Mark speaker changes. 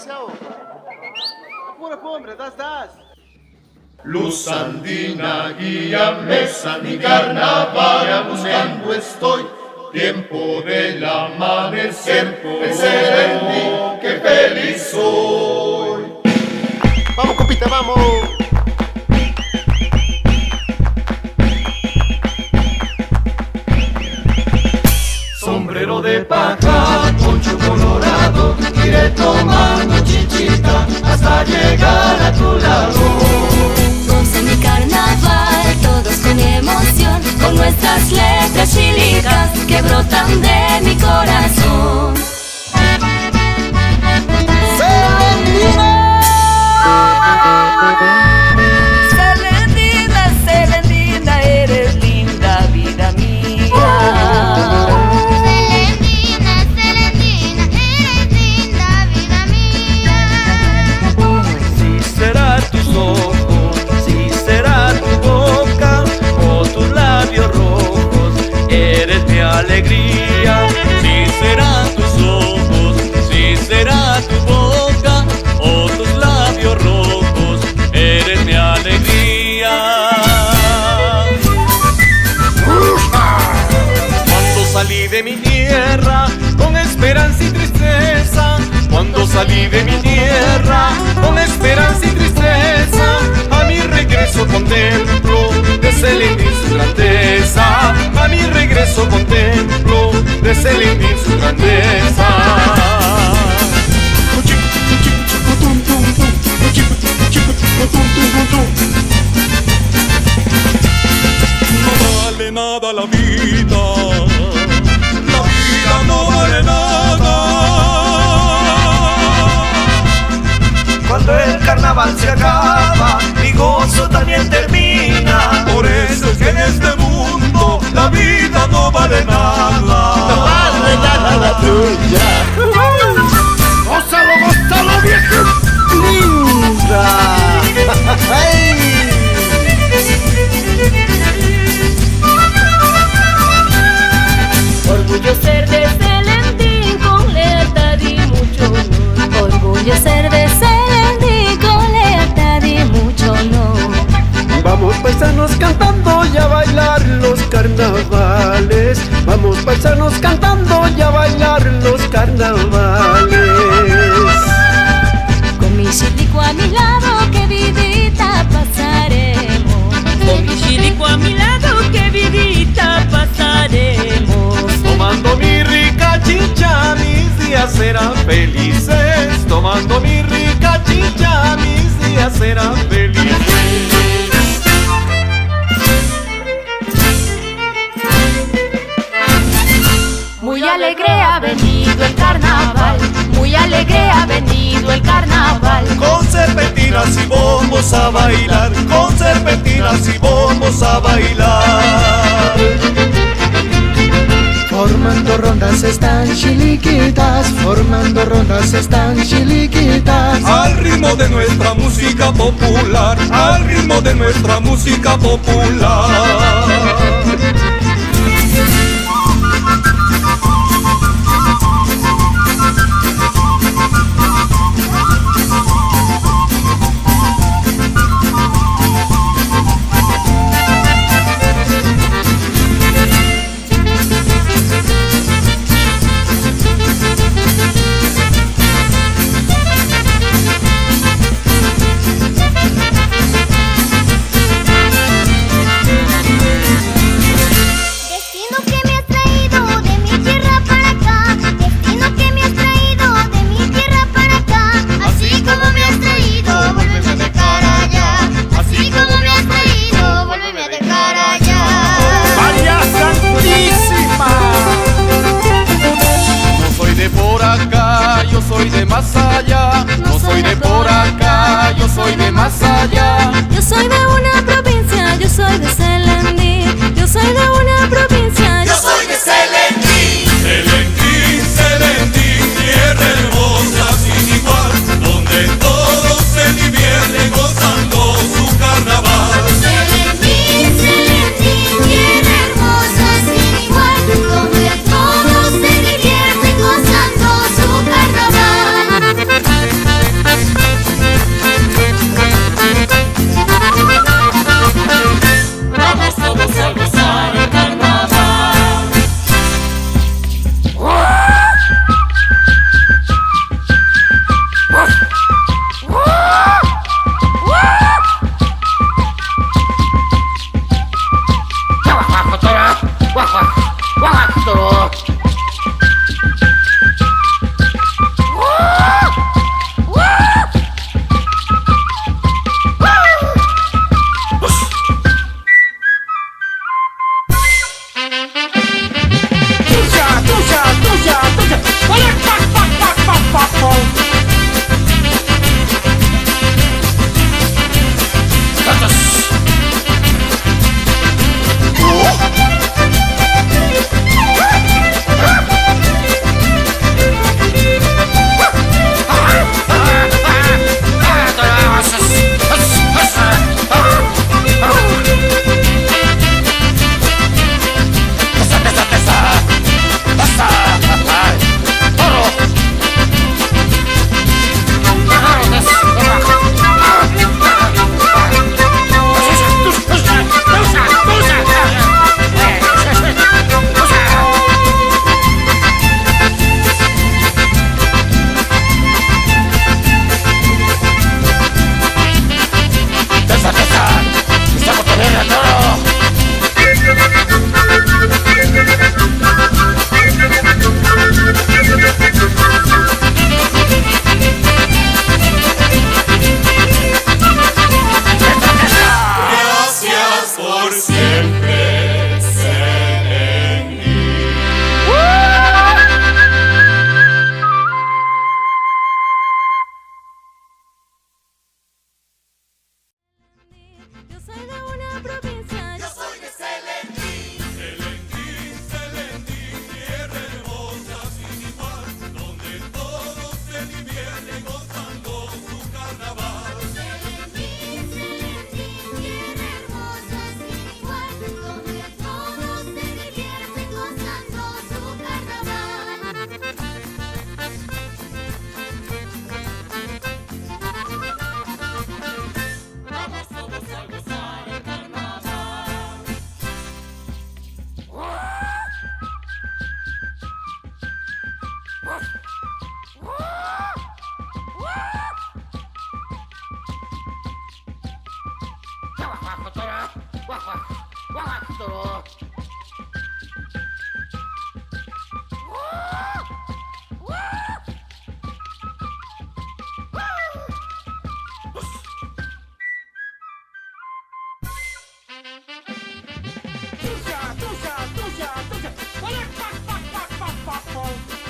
Speaker 1: desgraciado. Apura, hombre, das.
Speaker 2: Luz andina, guíame, San mi carnaval, buscando estoy. Tiempo del amanecer, pensé en ti, qué feliz soy.
Speaker 1: Vamos, compita, vamos.
Speaker 2: Sombrero de paja, poncho colorado, iré tomando chichita hasta llegar a tu lado.
Speaker 3: Goza mi carnaval, todos con emoción, con nuestras letras chilitas que brotan de mi corazón.
Speaker 4: Celendina, Celendina, eres linda, vida mía.
Speaker 5: Celendina, Celendina, eres linda, vida mía.
Speaker 4: Si será tus ojos, si será tu boca o tus labios rojos, eres mi alegría. Si será tus ojos, si será tu boca o tus labios rojos, eres mi alegría. Cuando salí de mi tierra con esperanza y tristeza, cuando salí de mi tierra con esperanza y tristeza, a mi regreso contemplo de Celentín su grandeza, a mi regreso contemplo de Celentín su grandeza. No vale nada la vida, la vida no vale nada. Cuando el carnaval se acaba, mi gozo también termina. Por eso es que en este mundo la vida no vale nada.
Speaker 1: No vale nada la tuya. Gózalo, gózalo, vieja linda.
Speaker 3: Orgullo ser de Celentín con lealtad y mucho honor. Orgullo ser de Celentín con lealtad y mucho honor.
Speaker 6: Vamos paisanos cantando y a bailar los carnavales. Vamos paisanos cantando y a bailar los carnavales.
Speaker 3: Con mi chilico a mi lado, qué vidita pasaremos. Con mi chilico a mi lado, qué vidita pasaremos.
Speaker 4: Tomando mi rica chicha, mis días serán felices. Tomando mi rica chicha, mis días serán felices.
Speaker 3: Muy alegre ha venido el carnaval, muy alegre ha venido el carnaval.
Speaker 4: Con serpentinas y bombos a bailar, con serpentinas y bombos a bailar.
Speaker 6: Formando rondas están chiliquitas, formando rondas están chiliquitas.
Speaker 4: Al ritmo de nuestra música popular, al ritmo de nuestra música popular. Más allá, no soy de por acá, yo soy de más allá.
Speaker 3: Yo soy de una provincia, yo soy de Celentín. Yo soy de una provincia,
Speaker 2: Yo soy de Celentín.
Speaker 4: Celentín, Celentín, tierra hermosa sin igual, donde todos se divierten gozando su carnaval.
Speaker 5: Celentín, Celentín, tierra hermosa sin igual, donde todos se divierten gozando su carnaval.
Speaker 3: Yo soy de una provincia.
Speaker 2: Yo soy de Selendín. Selendín, Selendín, tierra hermosa sin igual, donde todos se divierten gozando su carnaval.
Speaker 5: Selendín, Selendín, tierra hermosa sin igual, donde todos se divierten gozando su carnaval.
Speaker 2: Vamos todos a gozar el carnaval.
Speaker 6: Tuya, tuya, tuya, tuya. Olé, pa, pa, pa, pa, pa, pa.